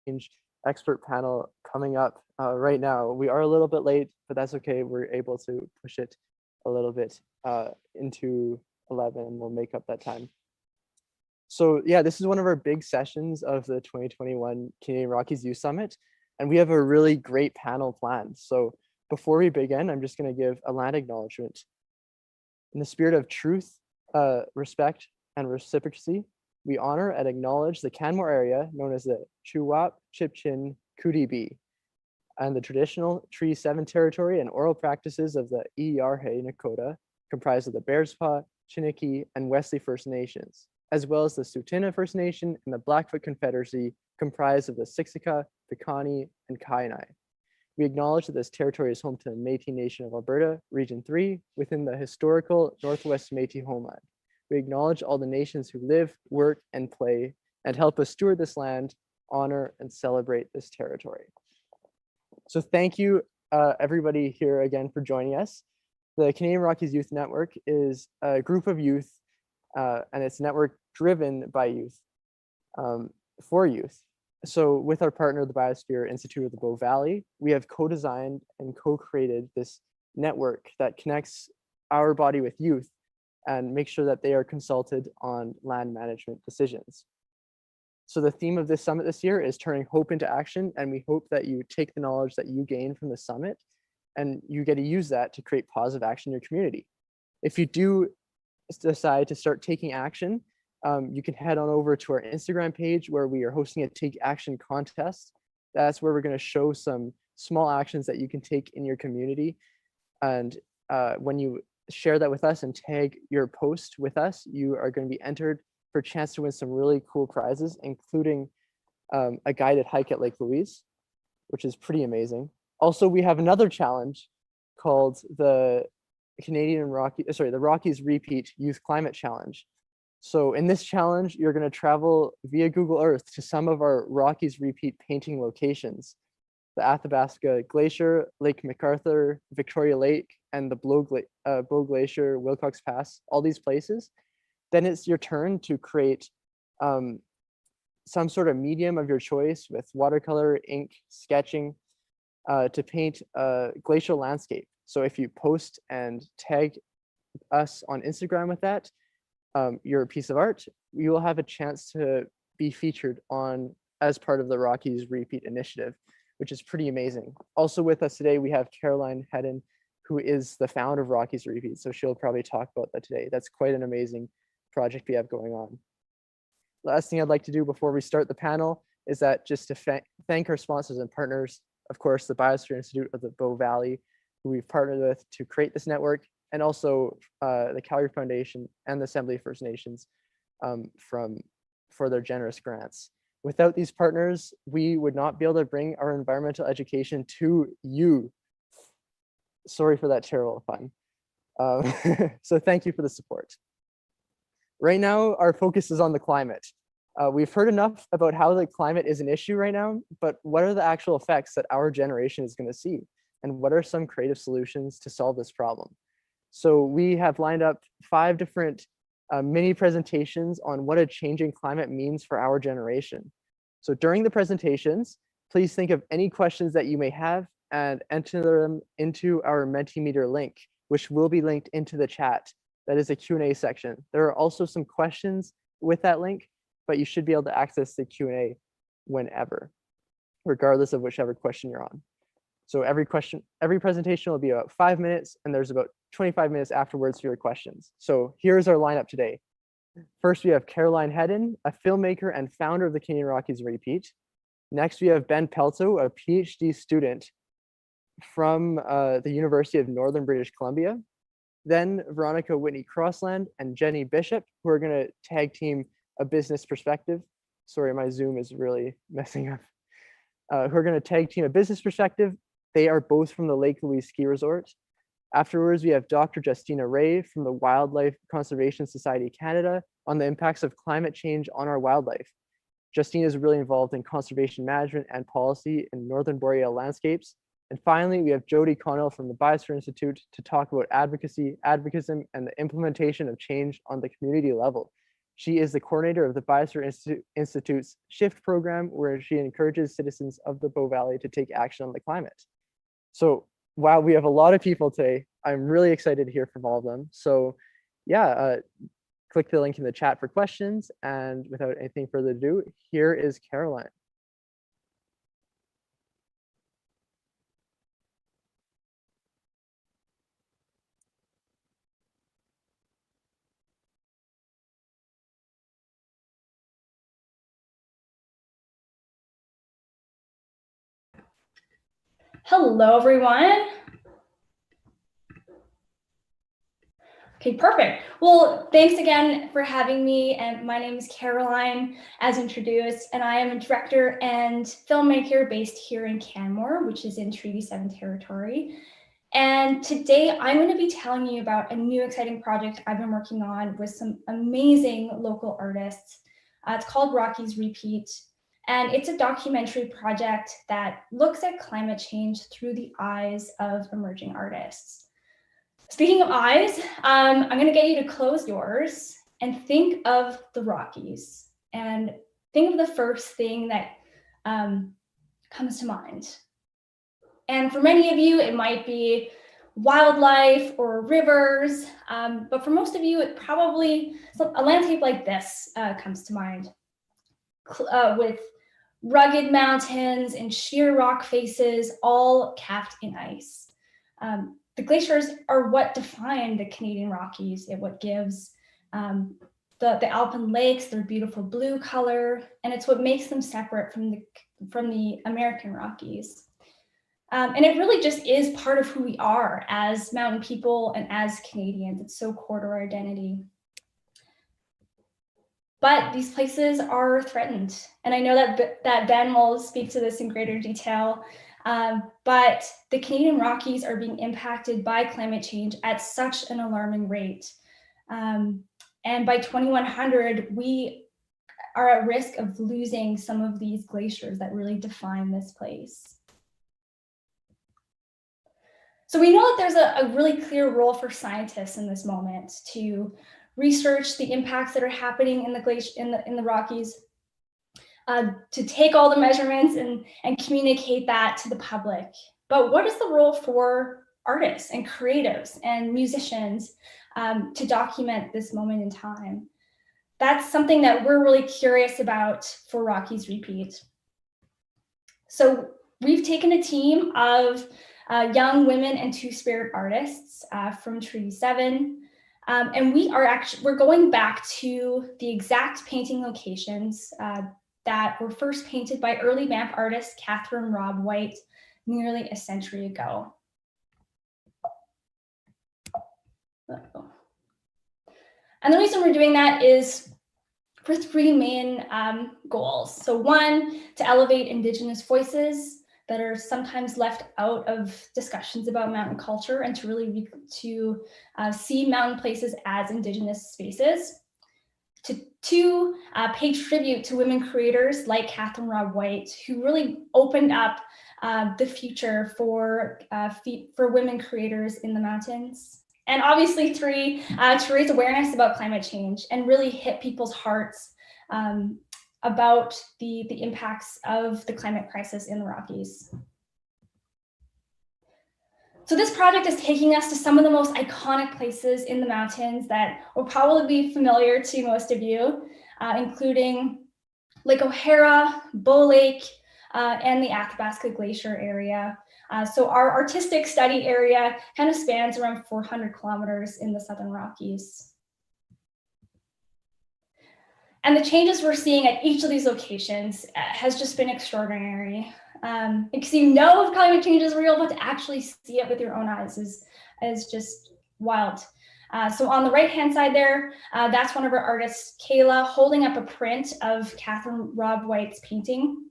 change expert panel coming up right now. We are a little bit late, but that's okay. We're able to push it a little bit into 11 and we'll make up that time. So yeah, this is one of our big sessions of the 2021 Canadian Rockies Youth Summit, and we have a really great panel planned. So before we begin, I'm just going to give a land acknowledgement. In the spirit of truth, respect, and reciprocity, we honor and acknowledge the Canmore area known as the Chuwap, Chipchin, Kudibi, and the traditional Tree 7 territory and oral practices of the Iyarhe Nakota, comprised of the Bearspaw, Chiniki, and Wesley First Nations, as well as the Tsuut'ina First Nation and the Blackfoot Confederacy, comprised of the Siksika, Piikani, and Kainai. We acknowledge that this territory is home to the Métis Nation of Alberta, Region 3, within the historical Northwest Métis homeland. We acknowledge all the nations who live, work, and play, and help us steward this land, honor, and celebrate this territory. So thank you, everybody here again for joining us. The Canadian Rockies Youth Network is a group of youth, and it's a network driven by youth, for youth. So with our partner, the Biosphere Institute of the Bow Valley, we have co-designed and co-created this network that connects our body with youth and make sure that they are consulted on land management decisions. So the theme of this summit this year is turning hope into action, and we hope that you take the knowledge that you gain from the summit and you get to use that to create positive action in your community. If you do decide to start taking action, you can head on over to our Instagram page where we are hosting a Take Action contest. That's where we're going to show some small actions that you can take in your community. And when you share that with us and tag your post with us, you are going to be entered for a chance to win some really cool prizes, including a guided hike at Lake Louise, which is pretty amazing. Also, we have another challenge called the Rockies Repeat Youth Climate Challenge. So in this challenge, you're going to travel via Google Earth to some of our Rockies Repeat painting locations: the Athabasca Glacier, Lake MacArthur, Victoria Lake, and the Bow Glacier, Wilcox Pass, all these places. Then it's your turn to create some sort of medium of your choice with watercolor, ink, sketching, to paint a glacial landscape. So if you post and tag us on Instagram with that, your piece of art, you will have a chance to be featured on as part of the Rockies Repeat Initiative, which is pretty amazing. Also with us today, we have Caroline Hedden, who is the founder of Rockies Repeat. So she'll probably talk about that today. That's quite an amazing project we have going on. Last thing I'd like to do before we start the panel is that just to thank our sponsors and partners, of course, the Biosphere Institute of the Bow Valley, who we've partnered with to create this network, and also the Calgary Foundation and the Assembly of First Nations for their generous grants. Without these partners, we would not be able to bring our environmental education to you. Sorry for that terrible pun. So thank you for the support. Right now, our focus is on the climate. We've heard enough about how the climate is an issue right now, but what are the actual effects that our generation is going to see? And what are some creative solutions to solve this problem? So we have lined up 5 different mini presentations on what a changing climate means for our generation. So during the presentations, please think of any questions that you may have and enter them into our Mentimeter link, which will be linked into the chat. That is a Q&A section. There are also some questions with that link, but you should be able to access the Q&A whenever, regardless of whichever question you're on. So every presentation will be about 5 minutes, and there's about 25 minutes afterwards for your questions. So here's our lineup today. First, we have Caroline Hedden, a filmmaker and founder of the Canadian Rockies Repeat. Next, we have Ben Pelto, a PhD student from the University of Northern British Columbia. Then Veronica Whitney Crossland and Jenny Bishop, who are going to tag team a business perspective. Sorry, my Zoom is really messing up. Who are going to tag team a business perspective. They are both from the Lake Louise Ski Resort. Afterwards, we have Dr. Justina Ray from the Wildlife Conservation Society of Canada on the impacts of climate change on our wildlife. Justina is really involved in conservation management and policy in Northern Boreal landscapes. And finally, we have Jody Connell from the Biosphere Institute to talk about advocacy, advocism, and the implementation of change on the community level. She is the coordinator of the Biosphere Institute's SHIFT program, where she encourages citizens of the Bow Valley to take action on the climate. So while we have a lot of people today, I'm really excited to hear from all of them. So yeah, click the link in the chat for questions. And without anything further ado, here is Caroline. Hello, everyone. Okay, perfect. Well, thanks again for having me. And my name is Caroline, as introduced, and I am a director and filmmaker based here in Canmore, which is in Treaty 7 territory. And today I'm going to be telling you about a new exciting project I've been working on with some amazing local artists. It's called Rockies Repeat. And it's a documentary project that looks at climate change through the eyes of emerging artists. Speaking of eyes, I'm going to get you to close yours and think of the Rockies and think of the first thing that comes to mind. And for many of you, it might be wildlife or rivers, but for most of you, it probably, a landscape like this comes to mind, with rugged mountains and sheer rock faces, all capped in ice. The glaciers are what define the Canadian Rockies. It what gives the Alpine lakes their beautiful blue color, and it's what makes them separate from the American Rockies. And it really just is part of who we are as mountain people and as Canadians. It's so core to our identity. But these places are threatened. And I know that Ben will speak to this in greater detail, but the Canadian Rockies are being impacted by climate change at such an alarming rate. And by 2100, we are at risk of losing some of these glaciers that really define this place. So we know that there's a really clear role for scientists in this moment to research the impacts that are happening in the Rockies, to take all the measurements and communicate that to the public. But what is the role for artists and creatives and musicians to document this moment in time? That's something that we're really curious about for Rockies Repeat. So we've taken a team of young women and two-spirit artists from Treaty 7. And we're going back to the exact painting locations that were first painted by early Banff artist Catherine Rob White nearly a century ago. And the reason we're doing that is for three main goals. So one, to elevate Indigenous voices that are sometimes left out of discussions about mountain culture, and to really see mountain places as Indigenous spaces. To two, pay tribute to women creators like Catherine Rob White, who really opened up the future for women creators in the mountains. And obviously three, to raise awareness about climate change and really hit people's hearts about the impacts of the climate crisis in the Rockies. So this project is taking us to some of the most iconic places in the mountains that will probably be familiar to most of you, including Lake O'Hara, Bow Lake, and the Athabasca Glacier area. So our artistic study area kind of spans around 400 kilometers in the Southern Rockies. And the changes we're seeing at each of these locations has just been extraordinary. Because you know if climate change is real, but to actually see it with your own eyes is just wild. So on the right-hand side there, that's one of our artists, Kayla, holding up a print of Catherine Rob White's painting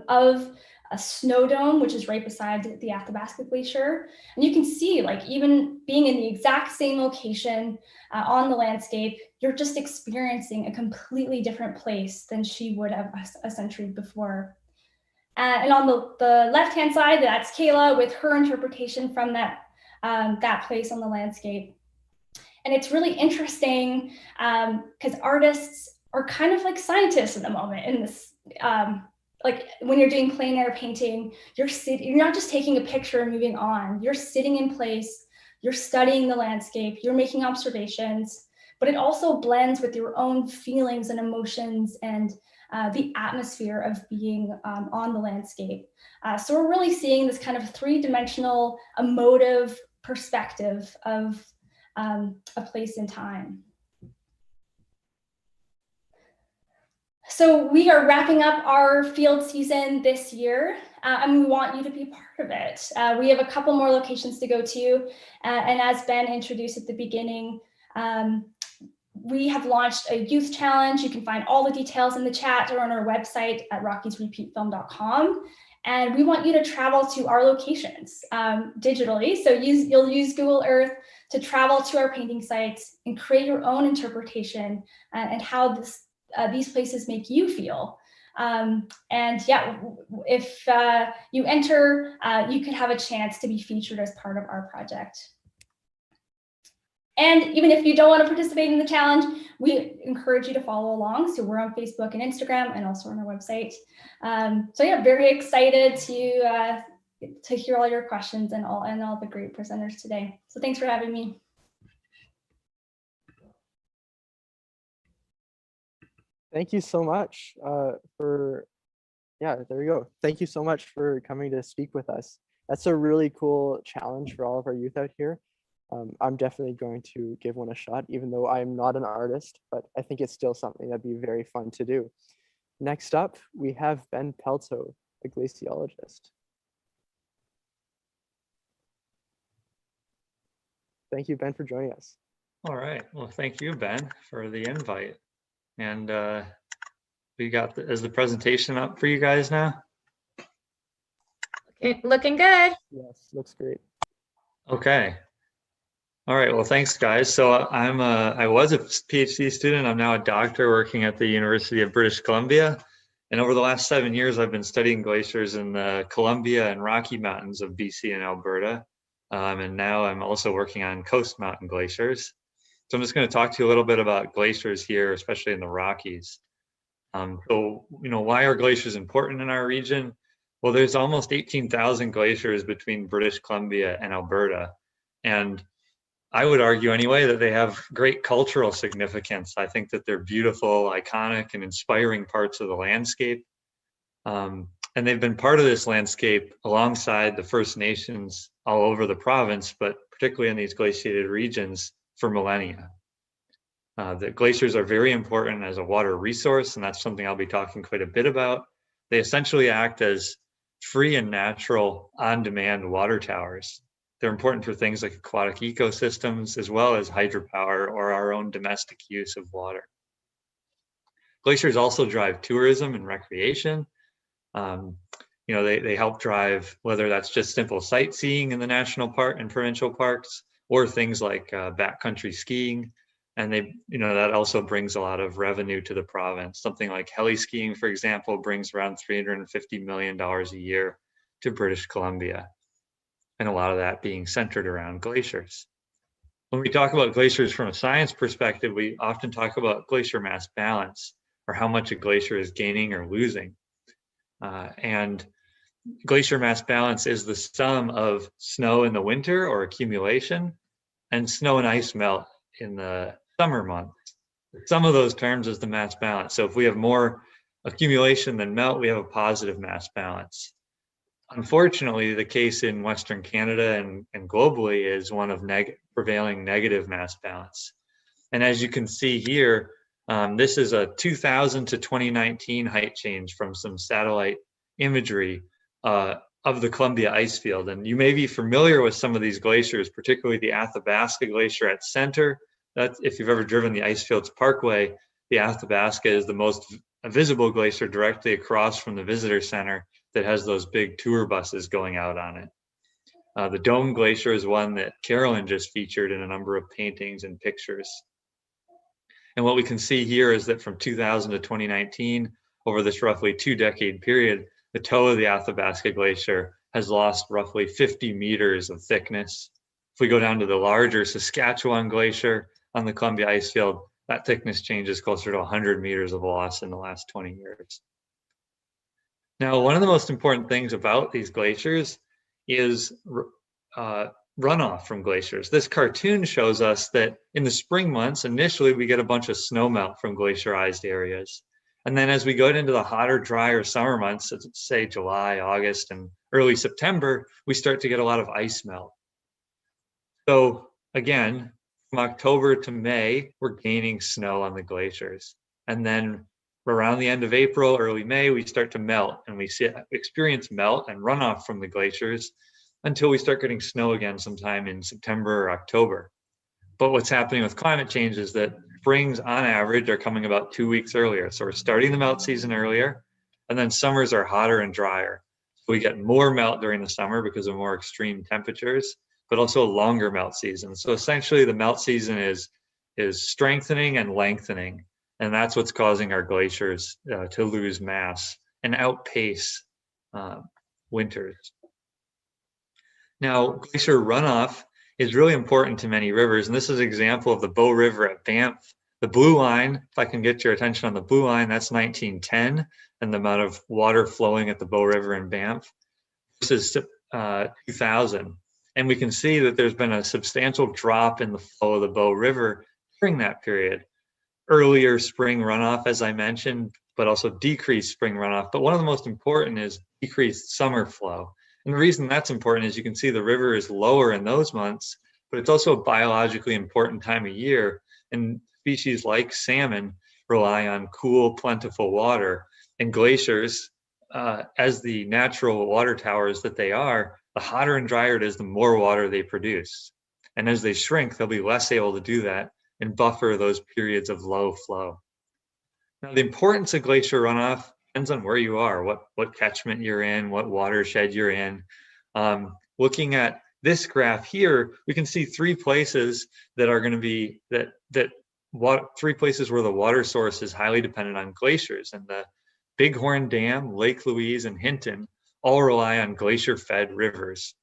of a snow dome, which is right beside the Athabasca Glacier. And you can see, like, even being in the exact same location on the landscape, you're just experiencing a completely different place than she would have a century before. And on the left-hand side, that's Kayla with her interpretation from that place on the landscape. And it's really interesting because artists are kind of like scientists in the moment in this. Like when you're doing plein air painting, you're not just taking a picture and moving on. You're sitting in place, you're studying the landscape, you're making observations, but it also blends with your own feelings and emotions and the atmosphere of being on the landscape. So we're really seeing this kind of three-dimensional emotive perspective of a place in time. So we are wrapping up our field season this year, and we want you to be part of it. We have a couple more locations to go to, and as Ben introduced at the beginning, we have launched a youth challenge. You can find all the details in the chat or on our website at rockiesrepeatfilm.com. And we want you to travel to our locations digitally. So you'll use Google Earth to travel to our painting sites and create your own interpretation and how these places make you feel. And yeah, if you enter, you could have a chance to be featured as part of our project. And even if you don't want to participate in the challenge, we encourage you to follow along. So we're on Facebook and Instagram and also on our website. So yeah, very excited to hear all your questions and all the great presenters today. So thanks for having me. Thank you so much yeah, there you go. Thank you so much for coming to speak with us. That's a really cool challenge for all of our youth out here. I'm definitely going to give one a shot, even though I'm not an artist, but I think it's still something that'd be very fun to do. Next up, we have Ben Pelto, a glaciologist. Thank you, Ben, for joining us. All right. Well, thank you, Ben, for the invite. And we got is the presentation up for you guys now? Okay, looking good. Yes, looks great. Okay. All right. Well, thanks, guys. So I was a PhD student. I'm now a doctor working at the University of British Columbia. And over the last 7 years, I've been studying glaciers in the Columbia and Rocky Mountains of BC and Alberta. And now I'm also working on coast mountain glaciers. So I'm just going to talk to you a little bit about glaciers here, especially in the Rockies. So, why are glaciers important in our region? Well, there's almost 18,000 glaciers between British Columbia and Alberta. And I would argue anyway that they have great cultural significance. I think that they're beautiful, iconic, and inspiring parts of the landscape. And they've been part of this landscape alongside the First Nations all over the province, but particularly in these glaciated regions for millennia. The glaciers are very important as a water resource, and that's something I'll be talking quite a bit about. They essentially act as free and natural on-demand water towers. They're important for things like aquatic ecosystems, as well as hydropower or our own domestic use of water. Glaciers also drive tourism and recreation. They help drive, whether that's just simple sightseeing in the national park and provincial parks, or things like backcountry skiing. And that also brings a lot of revenue to the province. Something like heli skiing, for example, brings around $350 million a year to British Columbia. And a lot of that being centered around glaciers. When we talk about glaciers from a science perspective, we often talk about glacier mass balance, or how much a glacier is gaining or losing. And glacier mass balance is the sum of snow in the winter or accumulation and snow and ice melt in the summer months. The sum of those terms is the mass balance. So if we have more accumulation than melt, we have a positive mass balance. Unfortunately, the case in Western Canada and globally is one of prevailing negative mass balance. And as you can see here, this is a 2000 to 2019 height change from some satellite imagery of the Columbia ice field. And you may be familiar with some of these glaciers, particularly the Athabasca Glacier at center. If you've ever driven the Icefields Parkway, the Athabasca is the most visible glacier directly across from the visitor center that has those big tour buses going out on it. The Dome Glacier is one that Carolyn just featured in a number of paintings and pictures. And what we can see here is that from 2000 to 2019, over this roughly 2-decade period, the toe of the Athabasca Glacier has lost roughly 50 meters of thickness If we go down to the larger Saskatchewan Glacier on the Columbia ice field, that thickness changes closer to 100 meters of loss in the last 20 years. Now, one of the most important things about these glaciers is runoff from glaciers. This cartoon shows us that in the spring months, initially we get a bunch of snowmelt from glaciarized areas. And then as we go into the hotter, drier summer months, say July, August, and early September, we start to get a lot of ice melt. So again, from October to May, we're gaining snow on the glaciers. And then around the end of April, early May, we start to melt, and we experience melt and runoff from the glaciers until we start getting snow again sometime in September or October. But what's happening with climate change is that springs on average are coming about 2 weeks earlier. So we're starting the melt season earlier, and then summers are hotter and drier. So we get more melt during the summer because of more extreme temperatures, but also a longer melt season. So essentially the melt season is strengthening and lengthening. And that's what's causing our glaciers to lose mass and outpace winters. Now, glacier runoff is really important to many rivers. And this is an example of the Bow River at Banff. The blue line, if I can get your attention on the blue line, that's 1910 and the amount of water flowing at the Bow River in Banff. This is 2000. And we can see that there's been a substantial drop in the flow of the Bow River during that period. Earlier spring runoff, as I mentioned, but also decreased spring runoff. But one of the most important is decreased summer flow. And the reason that's important is you can see the river is lower in those months, but it's also a biologically important time of year. And species like salmon rely on cool, plentiful water. And glaciers, as the natural water towers that they are, the hotter and drier it is, the more water they produce. And as they shrink, they'll be less able to do that and buffer those periods of low flow. Now, the importance of glacier runoff depends on where you are, what catchment you're in, what watershed you're in. Looking at this graph here, we can see three places that are going to be three places where the water source is highly dependent on glaciers, and the Bighorn Dam, Lake Louise, and Hinton all rely on glacier-fed rivers.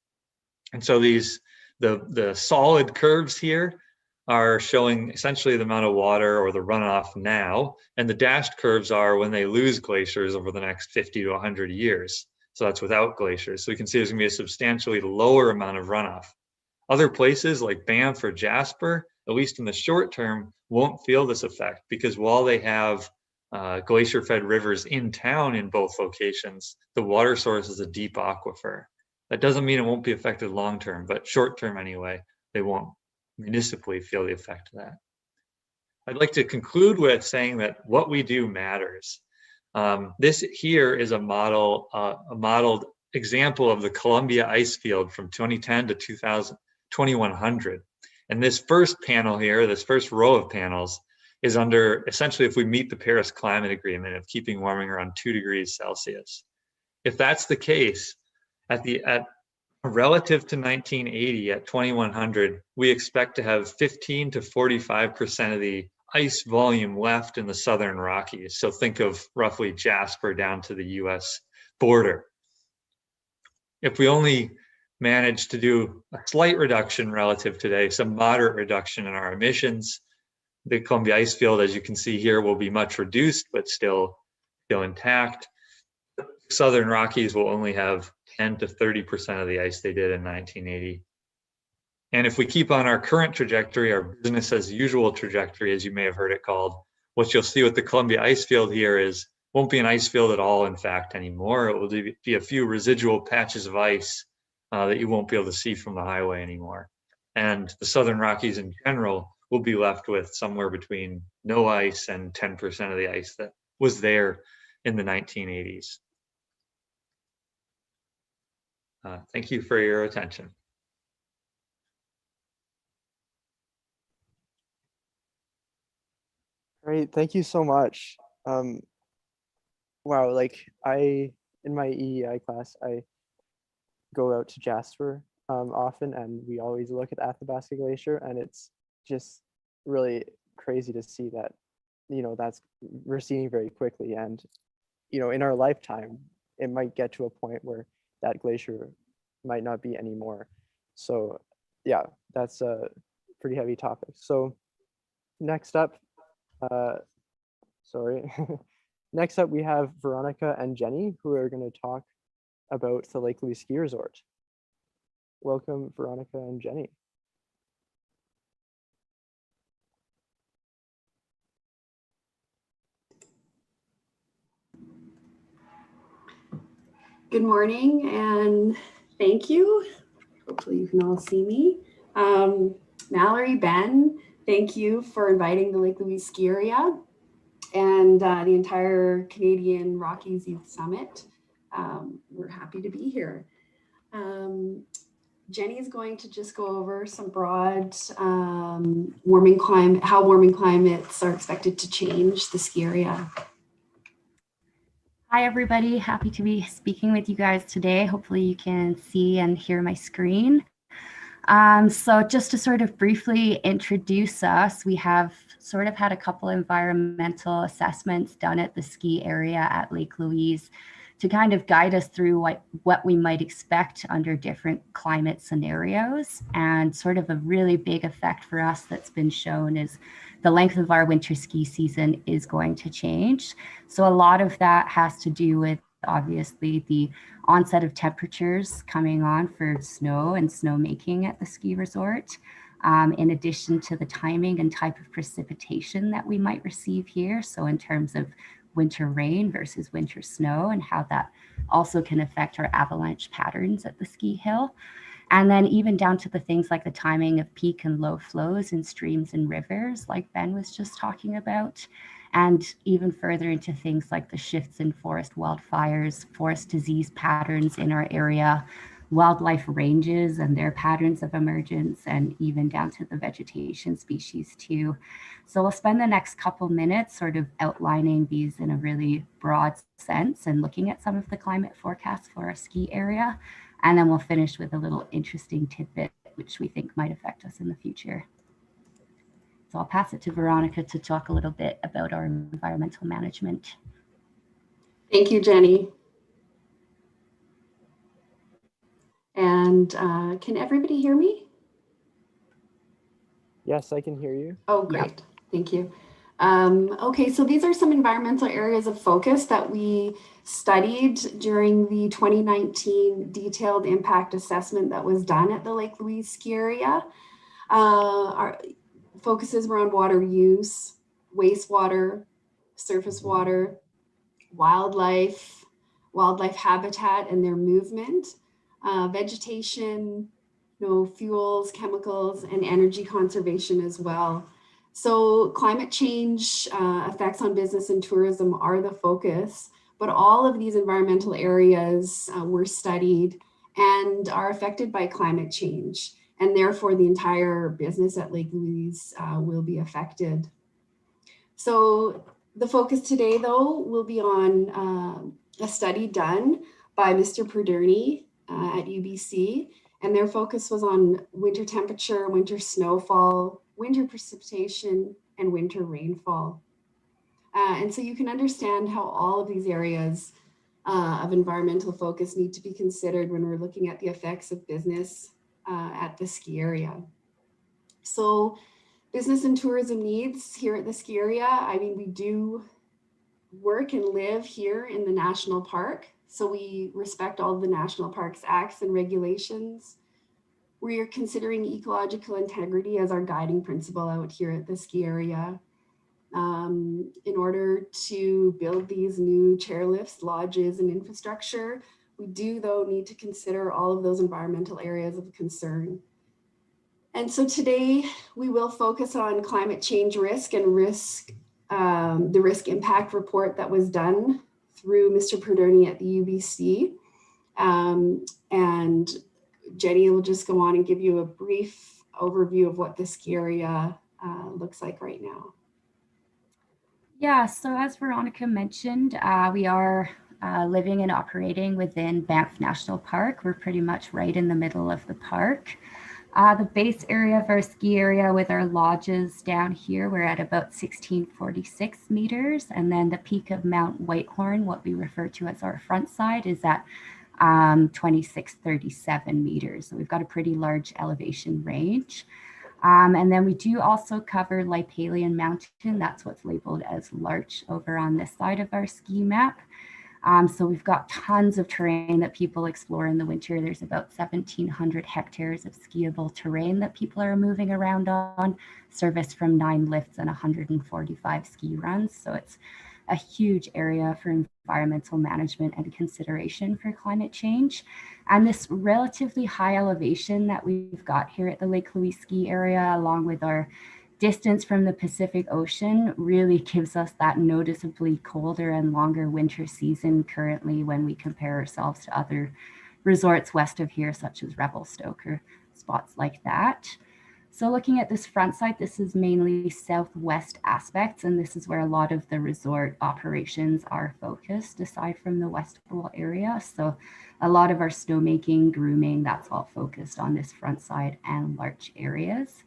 And so the solid curves here are showing essentially the amount of water or the runoff now, and the dashed curves are when they lose glaciers over the next 50 to 100 years. So that's without glaciers. So we can see there's gonna be a substantially lower amount of runoff. Other places like Banff or Jasper, at least in the short term, won't feel this effect because while they have glacier-fed rivers in town in both locations, the water source is a deep aquifer. That doesn't mean it won't be affected long-term, but short-term anyway, they won't municipally feel the effect of that. I'd like to conclude with saying that what we do matters. This here is a modeled example of the Columbia ice field from 2010 to 2100. And this first panel here, this first row of panels, is under essentially if we meet the Paris Climate Agreement of keeping warming around 2 degrees Celsius. If that's the case, relative to 1980 at 2100, we expect to have 15 to 45% of the ice volume left in the southern Rockies. So think of roughly Jasper down to the US border. If we only manage to do a slight reduction relative today, some moderate reduction in our emissions, the Columbia ice field, as you can see here, will be much reduced, but still intact. Southern Rockies will only have 10 to 30% of the ice they did in 1980. And if we keep on our current trajectory, our business as usual trajectory, as you may have heard it called, what you'll see with the Columbia ice field here is won't be an ice field at all, in fact, anymore. It will be a few residual patches of ice that you won't be able to see from the highway anymore. And the Southern Rockies in general will be left with somewhere between no ice and 10% of the ice that was there in the 1980s. Thank you for your attention. Great, thank you so much. Wow, like in my EEI class, I go out to Jasper often, and we always look at Athabasca Glacier, and it's just really crazy to see that, that's receding very quickly. And, in our lifetime, it might get to a point where that glacier might not be anymore. So yeah, that's a pretty heavy topic. So next up, sorry. Next up, we have Veronica and Jenny, who are going to talk about the Lake Louise Ski Resort. Welcome, Veronica and Jenny. Good morning and thank you. Hopefully you can all see me. Mallory, Ben, thank you for inviting the Lake Louise Ski Area and the entire Canadian Rockies Youth Summit. We're happy to be here. Jenny is going to just go over some broad how warming climates are expected to change the ski area. Hi, everybody. Happy to be speaking with you guys today. Hopefully you can see and hear my screen. So just to sort of briefly introduce us, we have sort of had a couple environmental assessments done at the ski area at Lake Louise to kind of guide us through what we might expect under different climate scenarios. And sort of a really big effect for us that's been shown is the length of our winter ski season is going to change. So a lot of that has to do with obviously the onset of temperatures coming on for snow and snowmaking at the ski resort, in addition to the timing and type of precipitation that we might receive here. So in terms of winter rain versus winter snow and how that also can affect our avalanche patterns at the ski hill. And then even down to the things like the timing of peak and low flows in streams and rivers, like Ben was just talking about, and even further into things like the shifts in forest wildfires, forest disease patterns in our area, wildlife ranges and their patterns of emergence, and even down to the vegetation species too. So we'll spend the next couple minutes sort of outlining these in a really broad sense and looking at some of the climate forecasts for our ski area. And then we'll finish with a little interesting tidbit, which we think might affect us in the future. So I'll pass it to Veronica to talk a little bit about our environmental management. Thank you, Jenny. And can everybody hear me? Yes, I can hear you. Oh, great. Yep. Thank you. Okay, so these are some environmental areas of focus that we studied during the 2019 detailed impact assessment that was done at the Lake Louise ski area. Our focuses were on water use, wastewater, surface water, wildlife habitat and their movement, vegetation, fuels, chemicals, and energy conservation as well. So climate change effects on business and tourism are the focus, but all of these environmental areas were studied and are affected by climate change. And therefore the entire business at Lake Louise will be affected. So the focus today though will be on a study done by Mr. Perdurny at UBC. And their focus was on winter temperature, winter snowfall, winter precipitation, and winter rainfall. And so you can understand how all of these areas of environmental focus need to be considered when we're looking at the effects of business at the ski area. So business and tourism needs here at the ski area. I mean, we do work and live here in the national park. So we respect all of the National Parks Acts and regulations. We are considering ecological integrity as our guiding principle out here at the ski area. In order to build these new chairlifts, lodges, and infrastructure, we do though need to consider all of those environmental areas of concern. And so today we will focus on climate change risk and the risk impact report that was done through Mr. Perdurny at the UBC. And Jenny will just go on and give you a brief overview of what the ski area looks like right now. Yeah, so as Veronica mentioned, we are living and operating within Banff National Park. We're pretty much right in the middle of the park. The base area of our ski area with our lodges down here, we're at about 1646 meters. And then the peak of Mount Whitehorn, what we refer to as our front side, is at 2637 meters. So we've got a pretty large elevation range. And then we do also cover Lipalian Mountain. That's what's labeled as Larch over on this side of our ski map. So we've got tons of terrain that people explore in the winter. There's about 1,700 hectares of skiable terrain that people are moving around on, serviced from 9 lifts and 145 ski runs. So it's a huge area for environmental management and consideration for climate change. And this relatively high elevation that we've got here at the Lake Louise ski area, along with our distance from the Pacific Ocean, really gives us that noticeably colder and longer winter season currently when we compare ourselves to other resorts west of here, such as Revelstoke or spots like that. So looking at this front side, this is mainly southwest aspects, and this is where a lot of the resort operations are focused, aside from the West Pole area. So a lot of our snowmaking, grooming, that's all focused on this front side and Larch areas.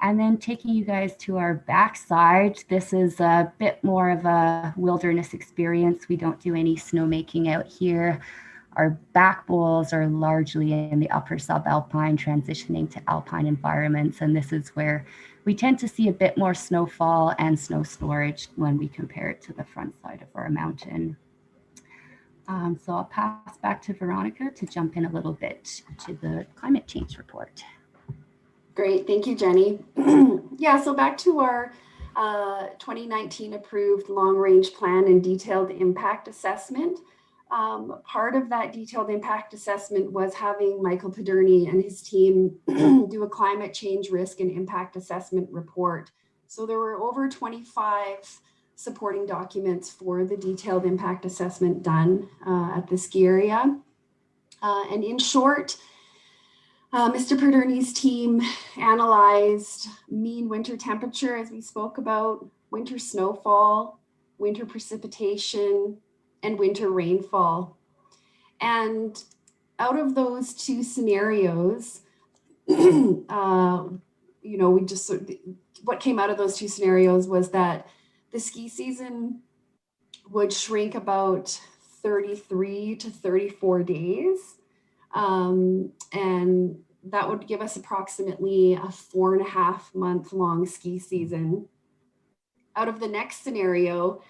And then taking you guys to our backside, this is a bit more of a wilderness experience. We don't do any snowmaking out here. Our back bowls are largely in the upper subalpine, transitioning to alpine environments. And this is where we tend to see a bit more snowfall and snow storage when we compare it to the front side of our mountain. So I'll pass back to Veronica to jump in a little bit to the climate change report. Great, thank you, Jenny. Yeah, so back to our 2019 approved long-range plan and detailed impact assessment. Part of that detailed impact assessment was having Michael Pederney and his team do a climate change risk and impact assessment report. So there were over 25 supporting documents for the detailed impact assessment done at the ski area. And in short, Mr. Pederney's team analyzed mean winter temperature, as we spoke about, winter snowfall, winter precipitation, and winter rainfall. And out of those two scenarios, what came out of those two scenarios was that the ski season would shrink about 33 to 34 days. And that would give us approximately a 4.5 month long ski season. Out of the next scenario,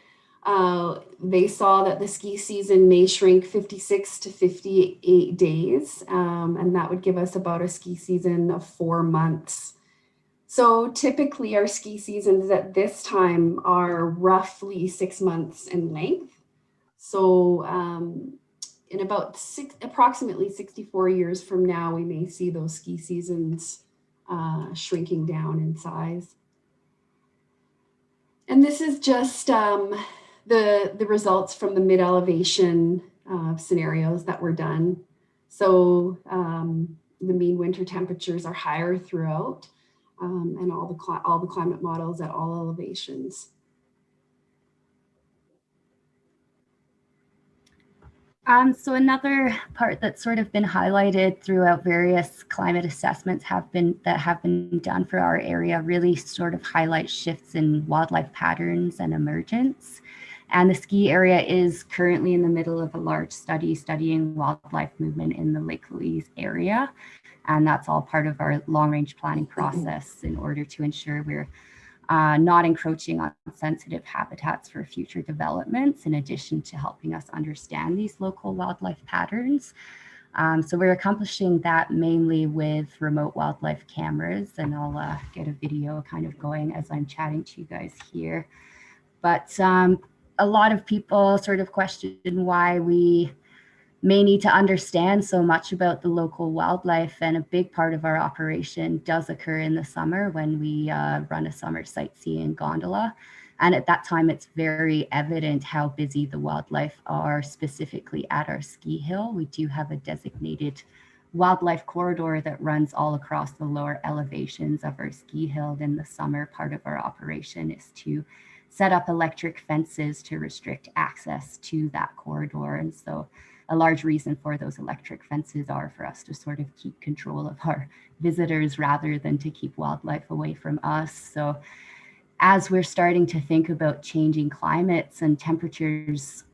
they saw that the ski season may shrink 56 to 58 days, and that would give us about a ski season of 4 months. So typically our ski seasons at this time are roughly 6 months in length. So in about approximately 64 years from now, we may see those ski seasons shrinking down in size. And this is just the results from the mid-elevation scenarios that were done. So the mean winter temperatures are higher throughout, and all the climate models at all elevations. So another part that's sort of been highlighted throughout various climate assessments that have been done for our area really sort of highlight shifts in wildlife patterns and emergence. And the ski area is currently in the middle of a large study studying wildlife movement in the Lake Louise area. And that's all part of our long-range planning process in order to ensure we're not encroaching on sensitive habitats for future developments, in addition to helping us understand these local wildlife patterns. So we're accomplishing that mainly with remote wildlife cameras, and I'll get a video kind of going as I'm chatting to you guys here. But a lot of people sort of question why we may need to understand so much about the local wildlife, and a big part of our operation does occur in the summer when we run a summer sightseeing gondola. And at that time, it's very evident how busy the wildlife are, specifically at our ski hill. We do have a designated wildlife corridor that runs all across the lower elevations of our ski hill. In the summer, part of our operation is to set up electric fences to restrict access to that corridor. And so a large reason for those electric fences are for us to sort of keep control of our visitors rather than to keep wildlife away from us. So as we're starting to think about changing climates and temperatures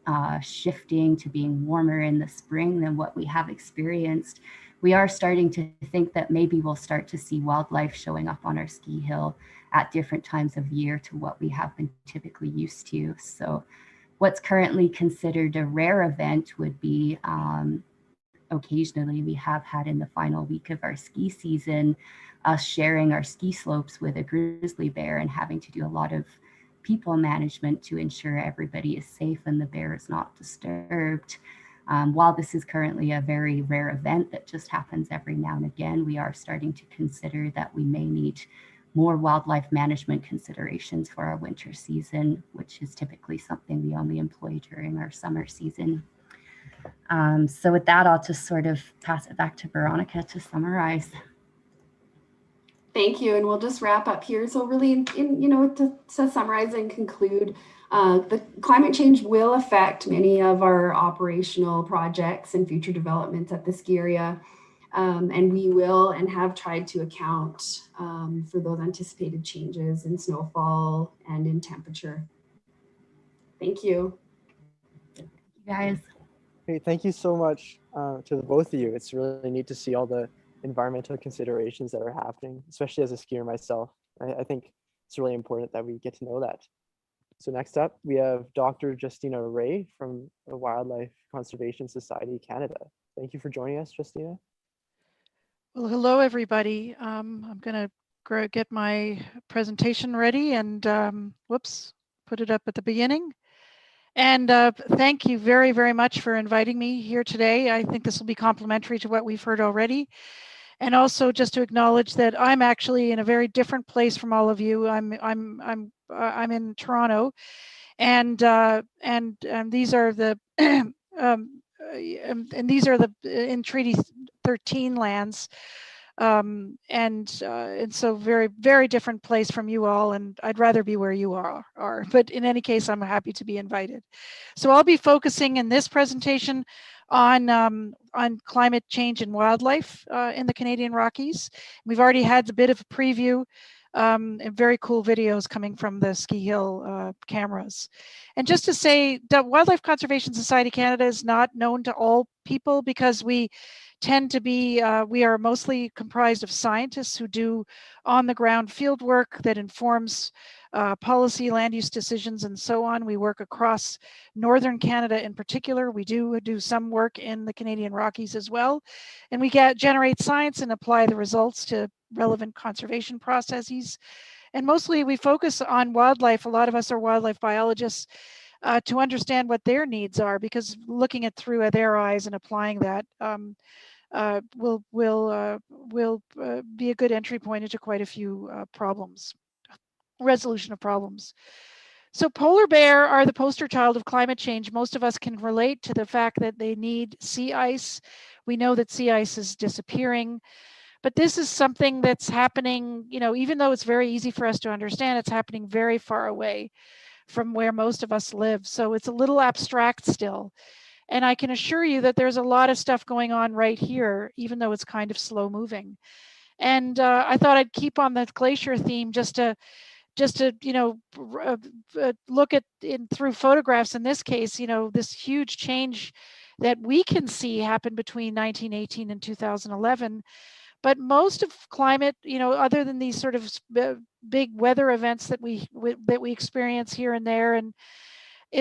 shifting to being warmer in the spring than what we have experienced, we are starting to think that maybe we'll start to see wildlife showing up on our ski hill at different times of year to what we have been typically used to. So what's currently considered a rare event would be occasionally we have had in the final week of our ski season, us sharing our ski slopes with a grizzly bear and having to do a lot of people management to ensure everybody is safe and the bear is not disturbed. While this is currently a very rare event that just happens every now and again, we are starting to consider that we may need more wildlife management considerations for our winter season, which is typically something we only employ during our summer season. So with that, I'll just sort of pass it back to Veronica to summarize. Thank you, and we'll just wrap up here. So really, to summarize and conclude, the climate change will affect many of our operational projects and future developments at the ski area, and we will and have tried to account for those anticipated changes in snowfall and in temperature. Thank you. You guys. Hey, thank you so much to the both of you. It's really neat to see all the environmental considerations that are happening, especially as a skier myself. I think it's really important that we get to know that. So next up, we have Dr. Justina Ray from the Wildlife Conservation Society Canada. Thank you for joining us, Justina. Well, hello, everybody. I'm going to get my presentation ready and whoops, put it up at the beginning. And thank you very, very much for inviting me here today. I think this will be complementary to what we've heard already. And also just to acknowledge that I'm actually in a very different place from all of you. I'm in Toronto, and these are the and these are the in Treaty 13 lands. And so very, very different place from you all, and I'd rather be where you are. But in any case, I'm happy to be invited. So I'll be focusing in this presentation on climate change and wildlife in the Canadian Rockies. We've already had a bit of a preview and very cool videos coming from the ski hill cameras. And just to say, the Wildlife Conservation Society Canada is not known to all people because we tend to be, we are mostly comprised of scientists who do on-the-ground field work that informs policy, land use decisions, and so on. We work across Northern Canada in particular. We do some work in the Canadian Rockies as well. And we generate science and apply the results to relevant conservation processes. And mostly we focus on wildlife. A lot of us are wildlife biologists to understand what their needs are, because looking at through their eyes and applying that will be a good entry point into quite a few resolution of problems. So polar bear are the poster child of climate change. Most of us can relate to the fact that they need sea ice. We know that sea ice is disappearing, but this is something that's happening, even though it's very easy for us to understand, it's happening very far away from where most of us live. So it's a little abstract still. And I can assure you that there's a lot of stuff going on right here, even though it's kind of slow moving. And I thought I'd keep on the glacier theme just to look at through photographs in this case, this huge change that we can see happen between 1918 and 2011. But most of climate, other than these sort of big weather events that we experience here and there, and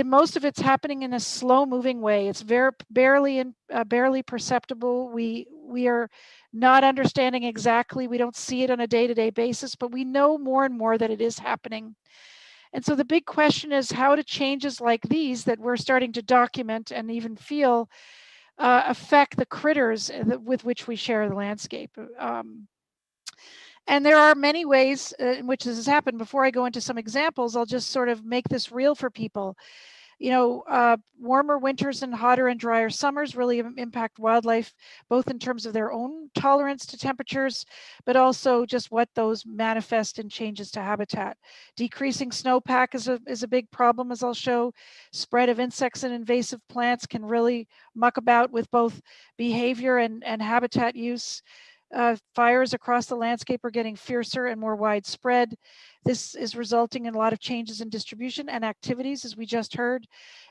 most of it's happening in a slow moving way. It's barely perceptible. We are not understanding exactly. We don't see it on a day-to-day basis, but we know more and more that it is happening. And so the big question is how do changes like these that we're starting to document and even feel affect the critters with which we share the landscape. And there are many ways in which this has happened. Before I go into some examples, I'll just sort of make this real for people. Warmer winters and hotter and drier summers really impact wildlife, both in terms of their own tolerance to temperatures, but also just what those manifest in changes to habitat. Decreasing snowpack is a big problem, as I'll show. Spread of insects and invasive plants can really muck about with both behavior and habitat use. Fires across the landscape are getting fiercer and more widespread. This is resulting in a lot of changes in distribution and activities, as we just heard,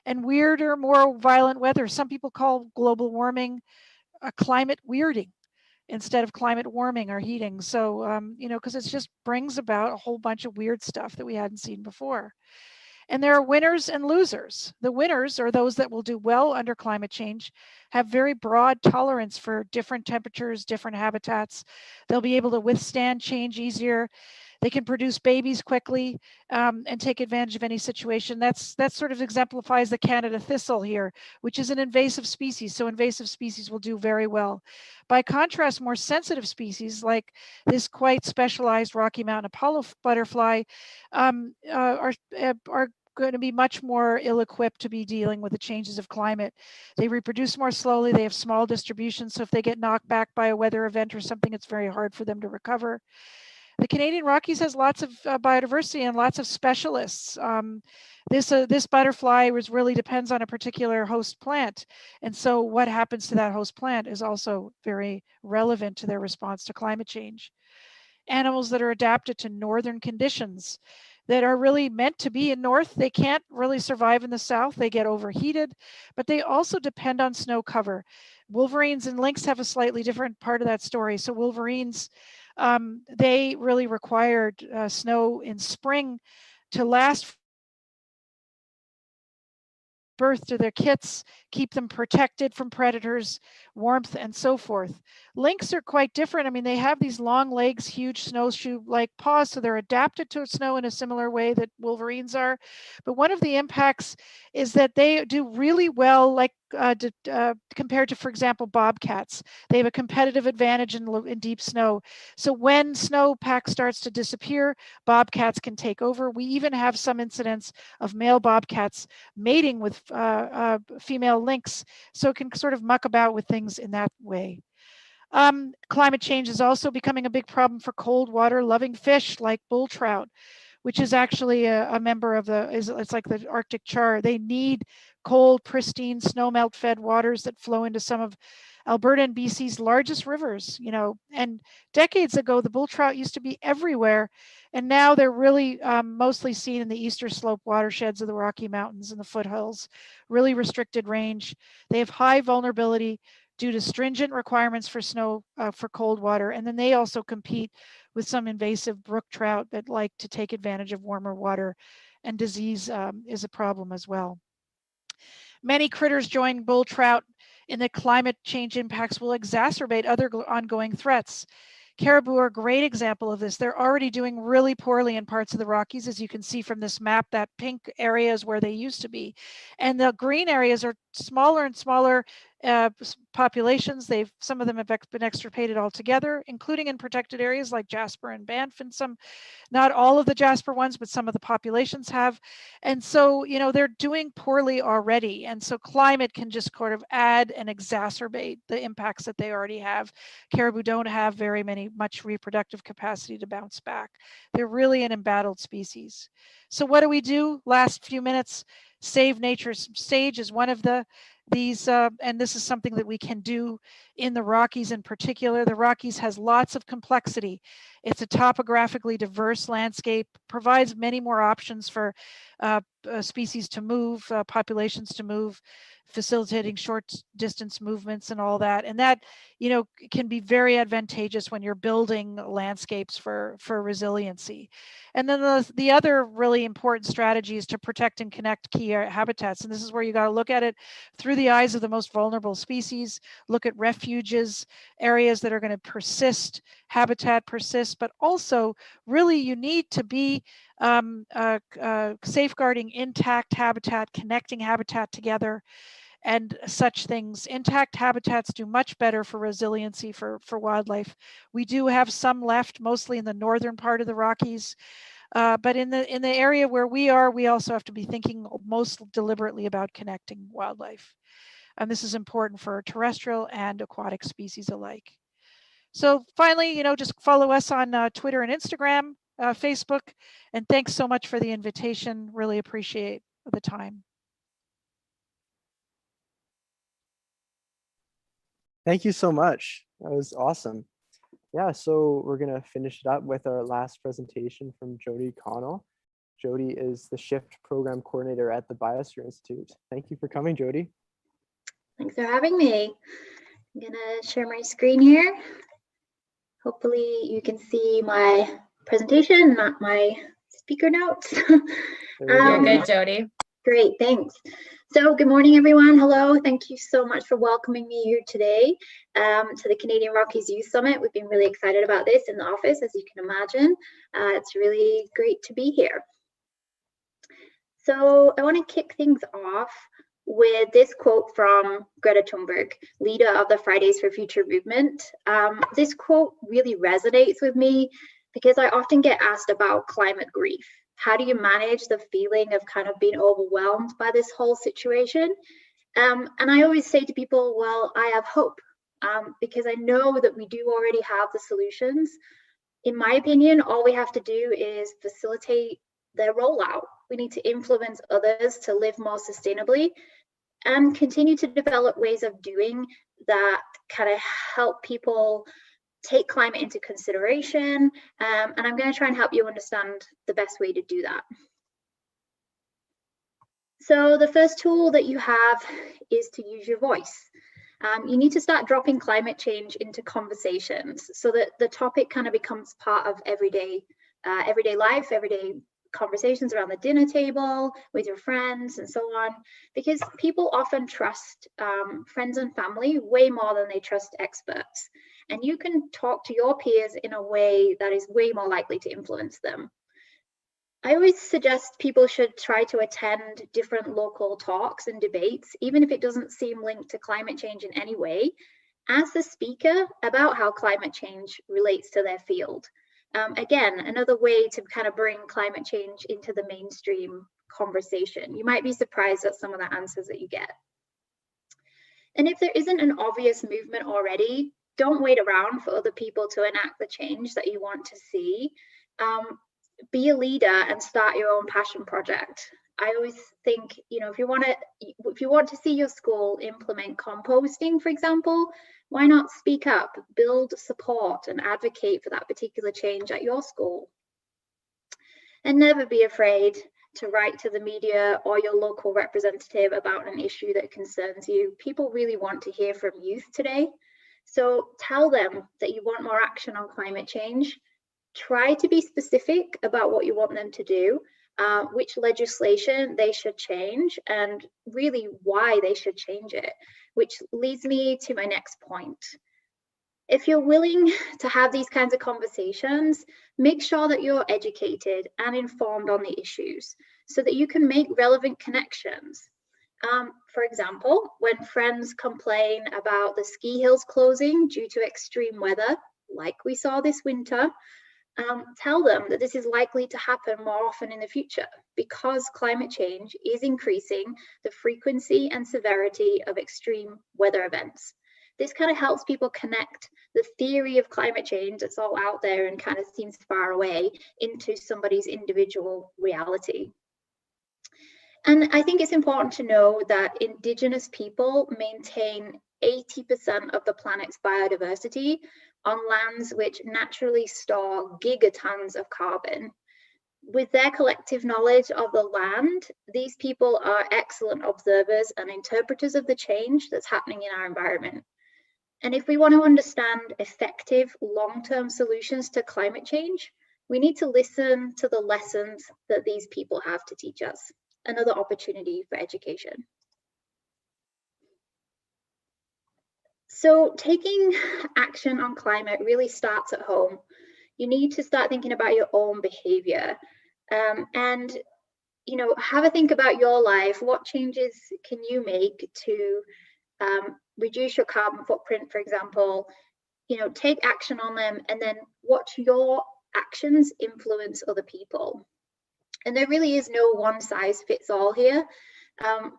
and weirder, more violent weather. Some people call global warming climate weirding instead of climate warming or heating. So, you know, because it just brings about a whole bunch of weird stuff that we hadn't seen before. And there are winners and losers. The winners are those that will do well under climate change, have very broad tolerance for different temperatures, different habitats. They'll be able to withstand change easier. They can produce babies quickly and take advantage of any situation. That sort of exemplifies the Canada thistle here, which is an invasive species. So invasive species will do very well. By contrast, more sensitive species like this quite specialized Rocky Mountain Apollo butterfly are going to be much more ill-equipped to be dealing with the changes of climate. They reproduce more slowly, they have small distributions, so if they get knocked back by a weather event or something, it's very hard for them to recover. The Canadian Rockies has lots of biodiversity and lots of specialists. This butterfly really depends on a particular host plant. And so what happens to that host plant is also very relevant to their response to climate change. Animals that are adapted to northern conditions that are really meant to be in north, they can't really survive in the south. They get overheated, but they also depend on snow cover. Wolverines and lynx have a slightly different part of that story. So wolverines, they really required snow in spring to last birth to their kits, keep them protected from predators, warmth, and so forth. Lynx are quite different. I mean, they have these long legs, huge snowshoe-like paws, so they're adapted to snow in a similar way that wolverines are. But one of the impacts is that they do really well, like compared to, for example, bobcats. They have a competitive advantage in deep snow. So when snowpack starts to disappear, bobcats can take over. We even have some incidents of male bobcats mating with female lynx, so it can sort of muck about with things in that way. Climate change is also becoming a big problem for cold water loving fish like bull trout, which is actually a member of it's like the Arctic char. They need cold, pristine, snowmelt fed waters that flow into some of Alberta and BC's largest rivers, you know. And decades ago, the bull trout used to be everywhere. And now they're really mostly seen in the eastern slope watersheds of the Rocky Mountains and the foothills, really restricted range. They have high vulnerability due to stringent requirements for snow, for cold water. And then they also compete with some invasive brook trout that like to take advantage of warmer water, and disease is a problem as well. Many critters join bull trout in the climate change impacts will exacerbate other ongoing threats. Caribou are a great example of this. They're already doing really poorly in parts of the Rockies, as you can see from this map. That pink area is where they used to be. And the green areas are smaller and smaller populations. Some of them have been extirpated altogether, including in protected areas like Jasper and Banff, and some, not all of the Jasper ones, but some of the populations have. And so, you know, they're doing poorly already. And so climate can just sort of add and exacerbate the impacts that they already have. Caribou don't have much reproductive capacity to bounce back. They're really an embattled species. So what do? Last few minutes, Save Nature's Stage is one of these, and this is something that we can do in the Rockies in particular. The Rockies has lots of complexity. It's a topographically diverse landscape, provides many more options for species to move, populations to move, facilitating short distance movements and all that. And that, you know, can be very advantageous when you're building landscapes for resiliency. And then the other really important strategy is to protect and connect key habitats. And this is where you got to look at it through the eyes of the most vulnerable species, look at refuges, areas that are going to persist, habitat persists, but also really you need to be safeguarding intact habitat, connecting habitat together, and such things. Intact habitats do much better for resiliency for wildlife. We do have some left, mostly in the northern part of the Rockies, but in the area where we are, we also have to be thinking most deliberately about connecting wildlife. And this is important for terrestrial and aquatic species alike. So finally, you know, just follow us on Twitter and Instagram, Facebook, and thanks so much for the invitation. Really appreciate the time. Thank you so much. That was awesome. Yeah, so we're gonna finish it up with our last presentation from Jody Connell. Jody is the Shift Program Coordinator at the Biosphere Institute. Thank you for coming, Jody. Thanks for having me. I'm gonna share my screen here. Hopefully you can see my presentation, not my speaker notes. There we go. Good, Jody. Great, thanks. So good morning, everyone. Hello, thank you so much for welcoming me here today to the Canadian Rockies Youth Summit. We've been really excited about this in the office, as you can imagine. It's really great to be here. So I want to kick things off with this quote from Greta Thunberg, leader of the Fridays for Future movement. This quote really resonates with me because I often get asked about climate grief. How do you manage the feeling of kind of being overwhelmed by this whole situation? And I always say to people, well, I have hope because I know that we do already have the solutions. In my opinion, all we have to do is facilitate their rollout. We need to influence others to live more sustainably and continue to develop ways of doing that kind of help people take climate into consideration. And I'm going to try and help you understand the best way to do that. So the first tool that you have is to use your voice. You need to start dropping climate change into conversations so that the topic kind of becomes part of everyday life, everyday conversations around the dinner table with your friends and so on, because people often trust friends and family way more than they trust experts. And you can talk to your peers in a way that is way more likely to influence them. I always suggest people should try to attend different local talks and debates, even if it doesn't seem linked to climate change in any way. Ask the speaker about how climate change relates to their field. Again, another way to kind of bring climate change into the mainstream conversation. You might be surprised at some of the answers that you get. And if there isn't an obvious movement already, don't wait around for other people to enact the change that you want to see. Be a leader and start your own passion project. I always think, you know, if you want to see your school implement composting, for example, why not speak up, build support and advocate for that particular change at your school? And never be afraid to write to the media or your local representative about an issue that concerns you. People really want to hear from youth today. So tell them that you want more action on climate change. Try to be specific about what you want them to do, which legislation they should change, and really why they should change it, which leads me to my next point. If you're willing to have these kinds of conversations, make sure that you're educated and informed on the issues so that you can make relevant connections. For example, when friends complain about the ski hills closing due to extreme weather, like we saw this winter, tell them that this is likely to happen more often in the future because climate change is increasing the frequency and severity of extreme weather events. This kind of helps people connect the theory of climate change that's all out there and kind of seems far away into somebody's individual reality. And I think it's important to know that Indigenous people maintain 80% of the planet's biodiversity on lands which naturally store gigatons of carbon. With their collective knowledge of the land, these people are excellent observers and interpreters of the change that's happening in our environment. And if we want to understand effective long-term solutions to climate change, we need to listen to the lessons that these people have to teach us. Another opportunity for education. So taking action on climate really starts at home. You need to start thinking about your own behavior and, you know, have a think about your life. What changes can you make to reduce your carbon footprint, for example? You know, take action on them and then watch your actions influence other people. And there really is no one size fits all here.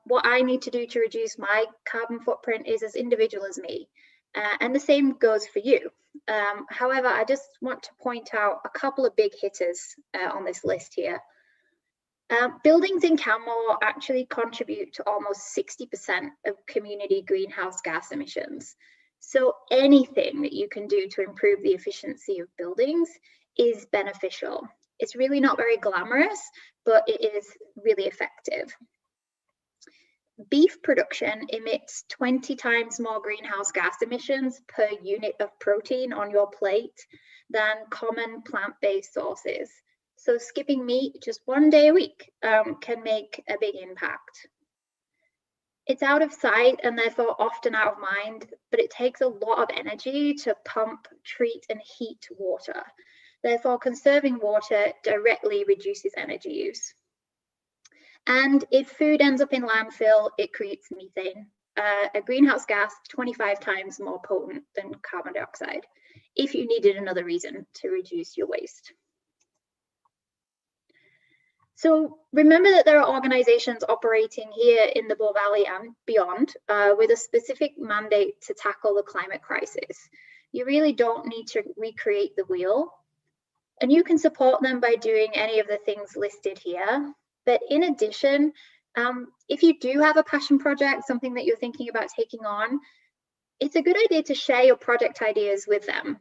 What I need to do to reduce my carbon footprint is as individual as me. And the same goes for you. However, I just want to point out a couple of big hitters on this list here. Buildings in Canmore actually contribute to almost 60% of community greenhouse gas emissions. So anything that you can do to improve the efficiency of buildings is beneficial. It's really not very glamorous, but it is really effective. Beef production emits 20 times more greenhouse gas emissions per unit of protein on your plate than common plant-based sources. So skipping meat just one day a week can make a big impact. It's out of sight and therefore often out of mind, but it takes a lot of energy to pump, treat, and heat water. Therefore, conserving water directly reduces energy use. And if food ends up in landfill, it creates methane, a greenhouse gas 25 times more potent than carbon dioxide, if you needed another reason to reduce your waste. So remember that there are organizations operating here in the Bow Valley and beyond with a specific mandate to tackle the climate crisis. You really don't need to recreate the wheel. And you can support them by doing any of the things listed here. But in addition, if you do have a passion project, something that you're thinking about taking on, it's a good idea to share your project ideas with them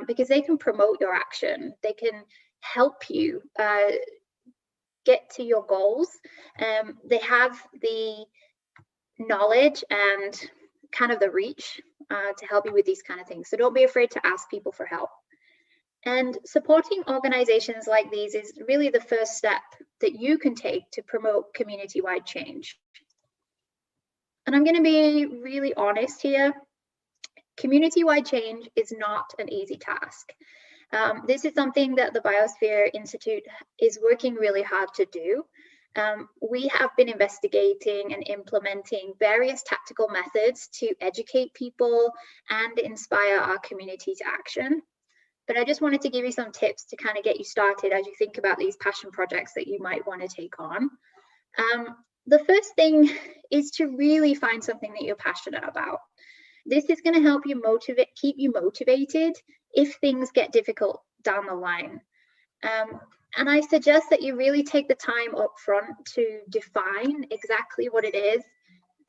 because they can promote your action. They can help you get to your goals. They have the knowledge and kind of the reach to help you with these kind of things. So don't be afraid to ask people for help. And supporting organizations like these is really the first step that you can take to promote community-wide change. And I'm going to be really honest here. Community-wide change is not an easy task. This is something that the Biosphere Institute is working really hard to do. We have been investigating and implementing various tactical methods to educate people and inspire our community to action. But I just wanted to give you some tips to kind of get you started as you think about these passion projects that you might want to take on. The first thing is to really find something that you're passionate about. This is going to help you keep you motivated if things get difficult down the line. And I suggest that you really take the time up front to define exactly what it is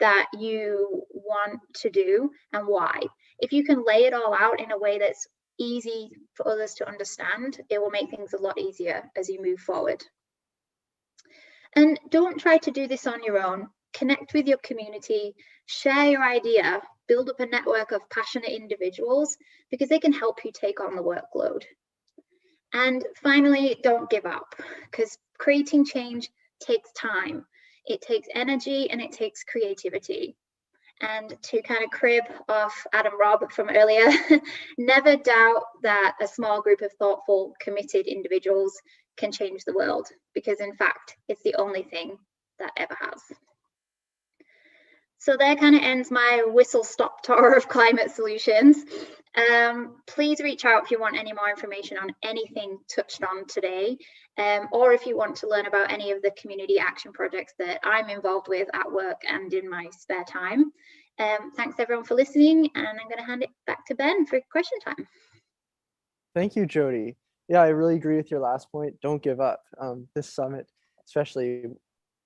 that you want to do and why. If you can lay it all out in a way that's easy for others to understand, it will make things a lot easier as you move forward. And don't try to do this on your own. Connect with your community, share your idea, build up a network of passionate individuals because they can help you take on the workload. And finally, don't give up because creating change takes time. It takes energy and it takes creativity. And to kind of crib off Adam Robb from earlier, never doubt that a small group of thoughtful, committed individuals can change the world because in fact, it's the only thing that ever has. So there kind of ends my whistle-stop tour of climate solutions. Please reach out if you want any more information on anything touched on today, or if you want to learn about any of the community action projects that I'm involved with at work and in my spare time. Thanks everyone for listening, and I'm going to hand it back to Ben for question time. Thank you, Jody. Yeah, I really agree with your last point. Don't give up. This summit especially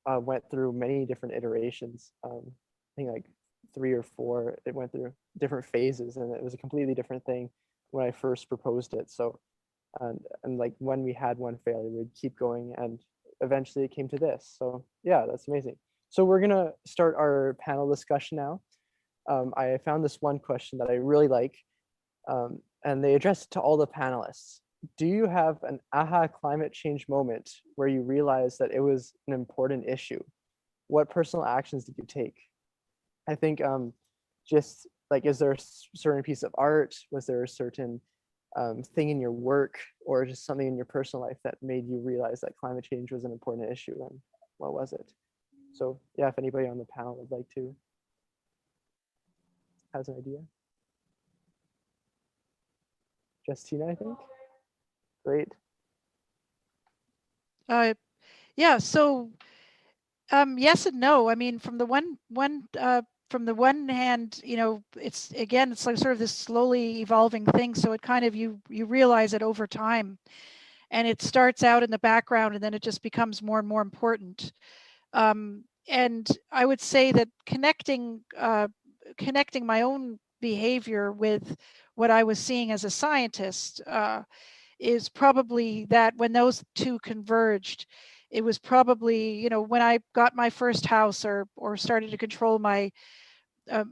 went through many different iterations. I think like 3 or 4, it went through different phases, and it was a completely different thing when I first proposed it. So, and like when we had one failure, we'd keep going, and eventually it came to this. So yeah, that's amazing. So we're gonna start our panel discussion now. I found this one question that I really like, and they address it to all the panelists. Do you have an aha climate change moment where you realized that it was an important issue? What personal actions did you take? I think just like, is there a certain piece of art? Was there a certain thing in your work or just something in your personal life that made you realize that climate change was an important issue, and what was it? So yeah, if anybody on the panel would like to has an idea. Justina, I think. Great. Yeah, so yes and no. I mean, from the one hand, you know, it's like sort of this slowly evolving thing. So it kind of, you realize it over time, and it starts out in the background and then it just becomes more and more important. And I would say that connecting my own behavior with what I was seeing as a scientist is probably that when those two converged, it was probably, you know, when I got my first house or started to control my,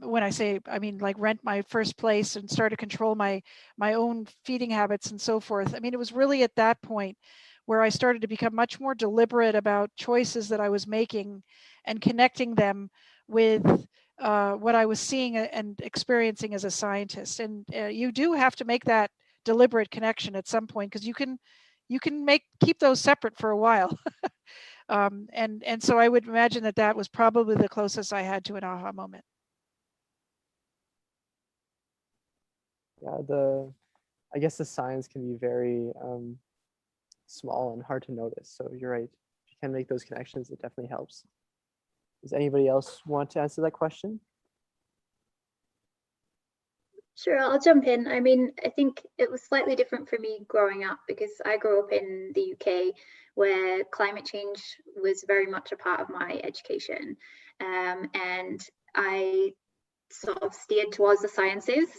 when I say, I mean like rent my first place and start to control my own feeding habits and so forth. I mean, it was really at that point where I started to become much more deliberate about choices that I was making and connecting them with what I was seeing and experiencing as a scientist. And you do have to make that deliberate connection at some point, because you can keep those separate for a while. And so I would imagine that that was probably the closest I had to an aha moment. Yeah, I guess the signs can be very small and hard to notice. So you're right. If you can make those connections, it definitely helps. Does anybody else want to answer that question? Sure, I'll jump in. I mean, I think it was slightly different for me growing up because I grew up in the UK where climate change was very much a part of my education. And I sort of steered towards the sciences.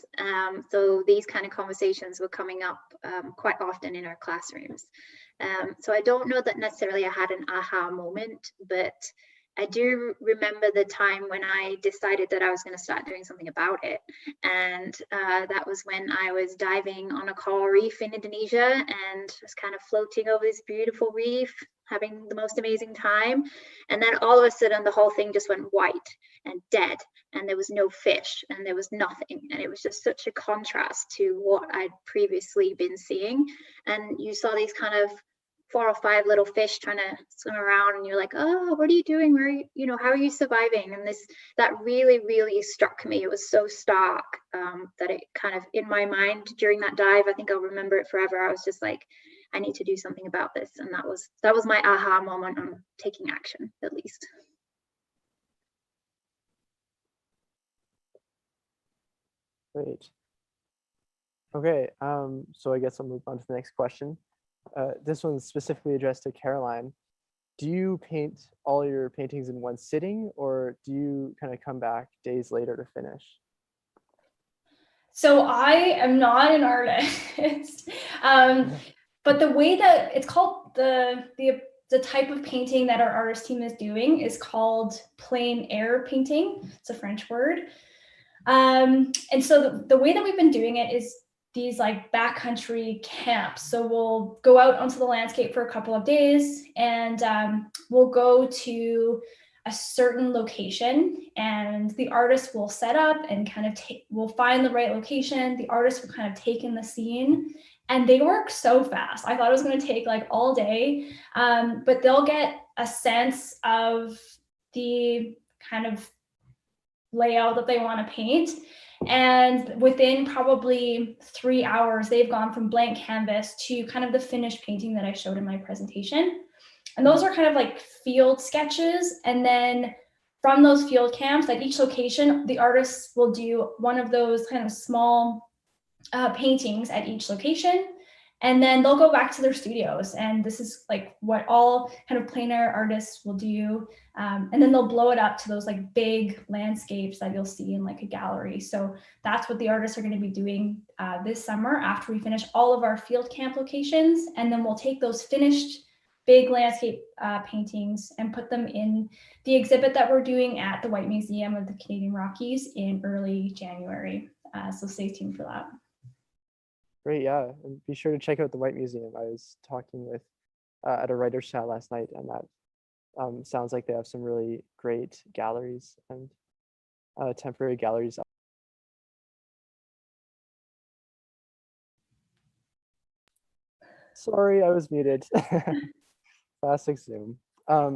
So these kind of conversations were coming up quite often in our classrooms. So I don't know that necessarily I had an aha moment, but I do remember the time when I decided that I was going to start doing something about it. And that was when I was diving on a coral reef in Indonesia and was kind of floating over this beautiful reef, having the most amazing time. And then all of a sudden, the whole thing just went white and dead. And there was no fish and there was nothing. And it was just such a contrast to what I'd previously been seeing. And you saw these kind of 4 or 5 little fish trying to swim around, and you're like, oh, what are you doing? Where are you, you know, how are you surviving? And that really, really struck me. It was so stark that it kind of, in my mind during that dive, I think I'll remember it forever. I was just like, I need to do something about this. And that was my aha moment on taking action, at least. Great. Okay, so I guess I'll move on to the next question. This one's specifically addressed to Caroline. Do you paint all your paintings in one sitting, or do you kind of come back days later to finish? So I am not an artist, but the way that it's called, the type of painting that our artist team is doing is called plein air painting. It's a French word. And so the way that we've been doing it is these like backcountry camps. So we'll go out onto the landscape for a couple of days, and we'll go to a certain location, and the artist will set up and kind of we'll find the right location. The artist will kind of take in the scene, and they work so fast. I thought it was going to take like all day, but they'll get a sense of the kind of layout that they want to paint. And within probably 3 hours, they've gone from blank canvas to kind of the finished painting that I showed in my presentation. And those are kind of like field sketches. And then from those field camps at each location, the artists will do one of those kind of small paintings at each location. And then they'll go back to their studios. And this is like what all kind of plein air artists will do. And then they'll blow it up to those like big landscapes that you'll see in like a gallery. So that's what the artists are going to be doing this summer after we finish all of our field camp locations. And then we'll take those finished big landscape paintings and put them in the exhibit that we're doing at the White Museum of the Canadian Rockies in early January. So stay tuned for that. Great, yeah, and be sure to check out the White Museum. I was talking with at a writer's chat last night, and that sounds like they have some really great galleries and temporary galleries. Sorry, I was muted. Classic Zoom.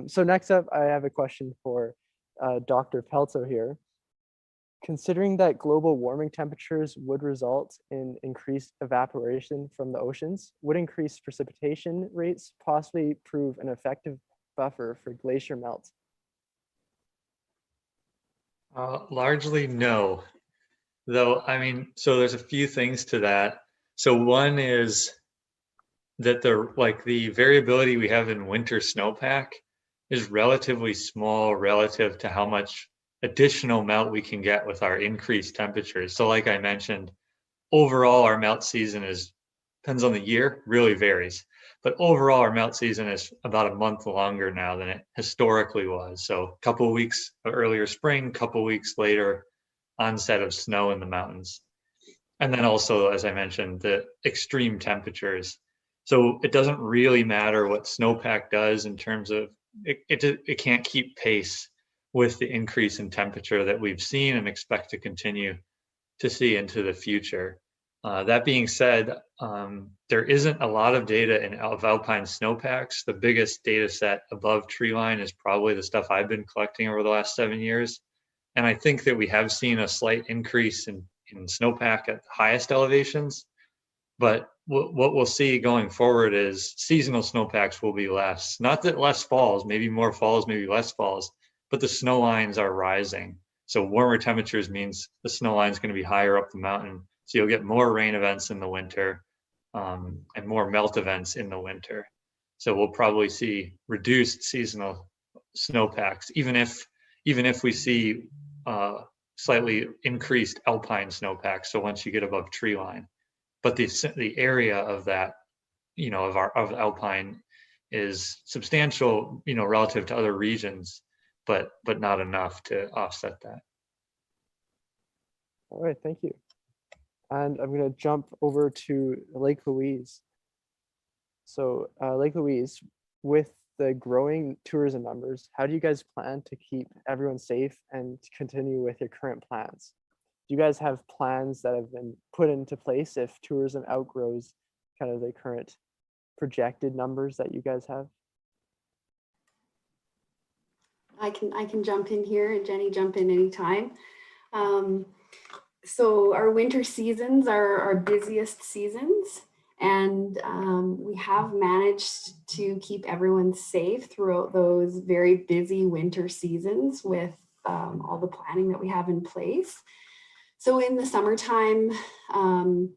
So next up, I have a question for Dr. Pelto here. Considering that global warming temperatures would result in increased evaporation from the oceans, would increased precipitation rates possibly prove an effective buffer for glacier melt? Largely no, though. I mean, so there's a few things to that. So one is that the variability we have in winter snowpack is relatively small relative to how much additional melt we can get with our increased temperatures. So like I mentioned, overall our melt season depends on the year, really varies. But overall our melt season is about a month longer now than it historically was. So a couple of weeks earlier spring, couple of weeks later onset of snow in the mountains. And then also, as I mentioned, the extreme temperatures. So it doesn't really matter what snowpack does in terms of, it can't keep pace with the increase in temperature that we've seen and expect to continue to see into the future. That being said, there isn't a lot of data of alpine snowpacks. The biggest data set above tree line is probably the stuff I've been collecting over the last 7 years. And I think that we have seen a slight increase in snowpack at the highest elevations. But what we'll see going forward is seasonal snowpacks will be less. Not that less falls, maybe more falls, maybe less falls, but the snow lines are rising. So warmer temperatures means the snow line is going to be higher up the mountain. So you'll get more rain events in the winter and more melt events in the winter. So we'll probably see reduced seasonal snowpacks, even if we see slightly increased alpine snowpacks. So once you get above tree line, but the area of that, of alpine is substantial, relative to other regions, but not enough to offset that. All right, thank you. And I'm going to jump over to Lake Louise. So Lake Louise, with the growing tourism numbers, how do you guys plan to keep everyone safe and continue with your current plans? Do you guys have plans that have been put into place if tourism outgrows kind of the current projected numbers that you guys have? I can jump in here, and Jenny, jump in anytime. So our winter seasons are our busiest seasons, and we have managed to keep everyone safe throughout those very busy winter seasons with all the planning that we have in place. So in the summertime, the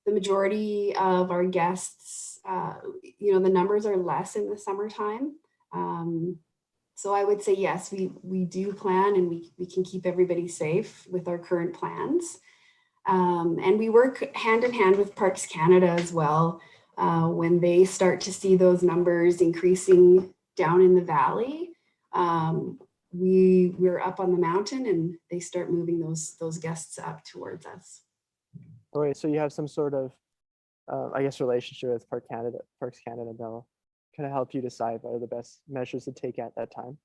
majority of our guests, the numbers are less in the summertime. So I would say, yes, we do plan, and we can keep everybody safe with our current plans. And we work hand in hand with Parks Canada as well. When they start to see those numbers increasing down in the valley, we're up on the mountain, and they start moving those guests up towards us. All right, so you have some sort of, relationship with Parks Canada, they'll kind of help you decide what are the best measures to take at that time.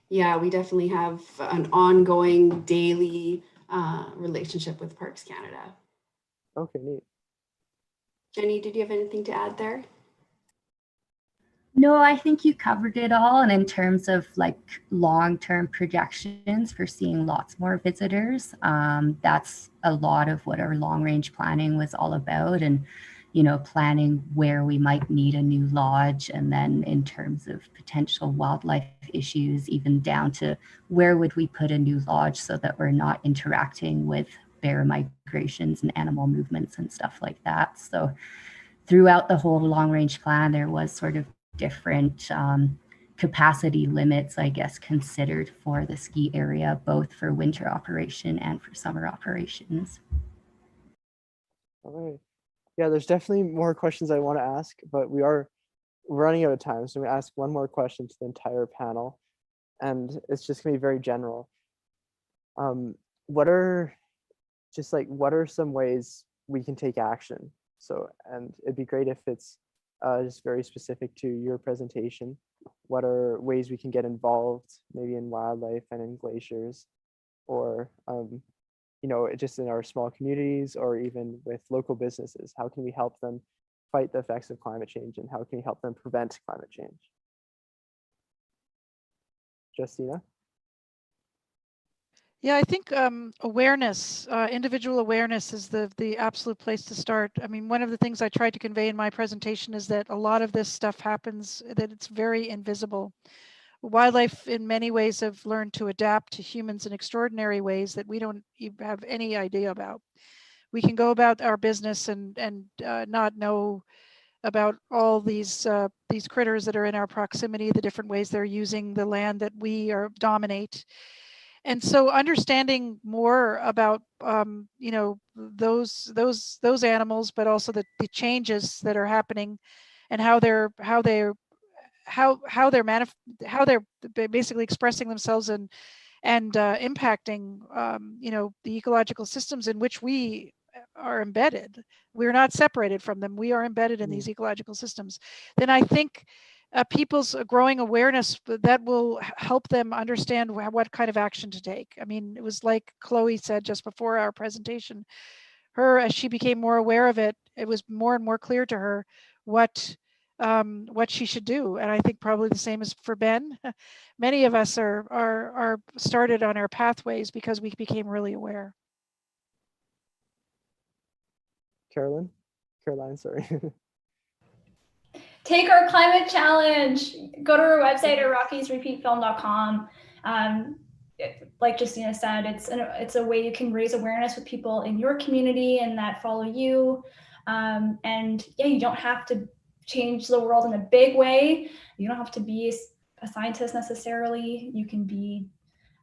Yeah, we definitely have an ongoing daily relationship with Parks Canada. Okay, neat. Jenny, did you have anything to add there? No, I think you covered it all. And in terms of like long-term projections for seeing lots more visitors, that's a lot of what our long-range planning was all about. And planning where we might need a new lodge, and then in terms of potential wildlife issues, even down to where would we put a new lodge so that we're not interacting with bear migrations and animal movements and stuff like that. So throughout the whole long range plan, there was sort of different capacity limits, I guess, considered for the ski area, both for winter operation and for summer operations. All right. Yeah, there's definitely more questions I want to ask, but we are running out of time. So I'm going to ask one more question to the entire panel, and it's just going to be very general. What are some ways we can take action? So, and it'd be great if it's just very specific to your presentation. What are ways we can get involved, maybe in wildlife and in glaciers, or just in our small communities, or even with local businesses? How can we help them fight the effects of climate change, and how can we help them prevent climate change? Justina? Yeah, I think awareness, individual awareness is the absolute place to start. I mean, one of the things I tried to convey in my presentation is that a lot of this stuff happens, that it's very invisible. Wildlife in many ways have learned to adapt to humans in extraordinary ways that we don't even have any idea about. We can go about our business and not know about all these critters that are in our proximity, the different ways they're using the land that we dominate. And so understanding more about you know, those animals, but also the changes that are happening, and how they're basically expressing themselves and impacting you know, the ecological systems in which we are embedded. We're not separated from them. We are embedded in these ecological systems. Then I think people's growing awareness that will help them understand what kind of action to take. I mean, it was like Chloe said just before our presentation, as she became more aware of it, it was more and more clear to her what she should do. And I think probably the same as for Ben. Many of us are started on our pathways because we became really aware. Caroline, sorry. Take our climate challenge. Go to our website at rockiesrepeatfilm.com. Like Justina said, it's a way you can raise awareness with people in your community and that follow you. And yeah, you don't have to change the world in a big way. You don't have to be a scientist necessarily. You can be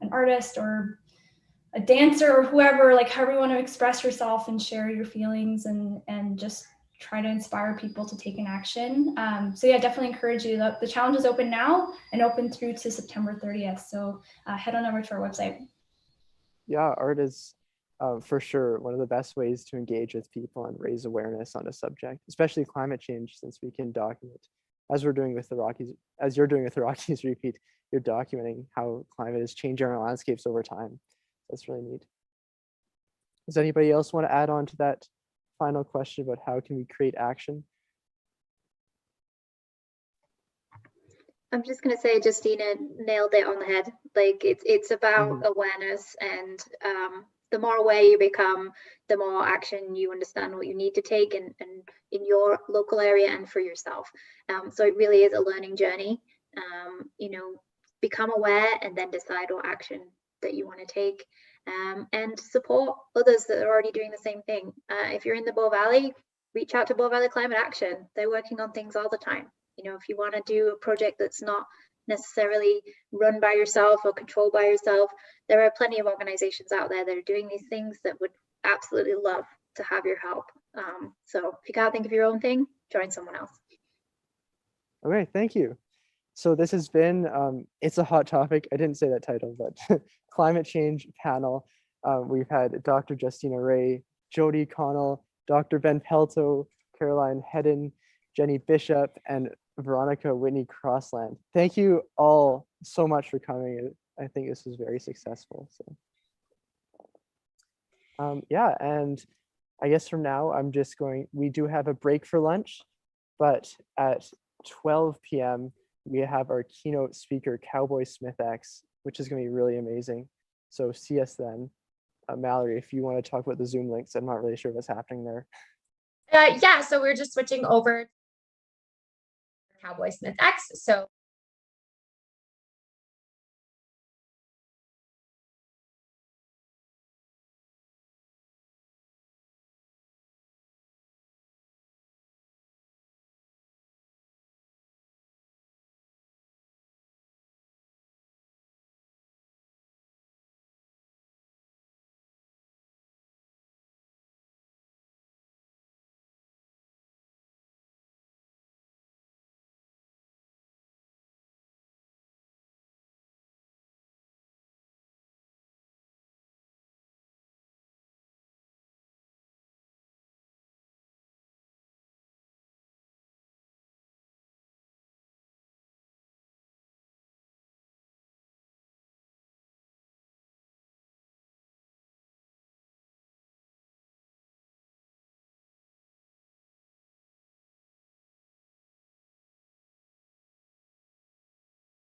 an artist or a dancer or whoever, like however you want to express yourself and share your feelings and just try to inspire people to take an action. So yeah, definitely encourage you. The challenge is open now and open through to September 30th. So head on over to our website. Yeah, art is for sure one of the best ways to engage with people and raise awareness on a subject, especially climate change, since we can document, as we're doing with the Rockies, as you're doing with the Rockies Repeat, you're documenting how climate is changing our landscapes over time. That's really neat. Does anybody else want to add on to that final question about how can we create action? I'm just going to say Justina nailed it on the head. Like it's about awareness, and the more aware you become, the more action you understand what you need to take and in your local area and for yourself. So it really is a learning journey. You know, become aware and then decide what action that you want to take, and support others that are already doing the same thing. If you're in the Bow Valley, reach out to Bow Valley Climate Action. They're working on things all the time. You know, if you want to do a project that's not necessarily run by yourself or controlled by yourself, there are plenty of organizations out there that are doing these things that would absolutely love to have your help. So if you can't think of your own thing, join someone else. Okay, thank you. So this has been, it's a hot topic. I didn't say that title, but climate change panel. We've had Dr. Justina Ray, Jody Connell, Dr. Ben Pelto, Caroline Hedden, Jenny Bishop, and Veronica Whitney Crossland. Thank you all so much for coming. I think this was very successful. So yeah, and I guess from now we do have a break for lunch, but at 12 p.m. we have our keynote speaker, Cowboy Smith X, which is going to be really amazing. So see us then. Mallory, if you want to talk about the Zoom links, I'm not really sure what's happening there. Yeah, so we're just switching over Cowboy Smith X. So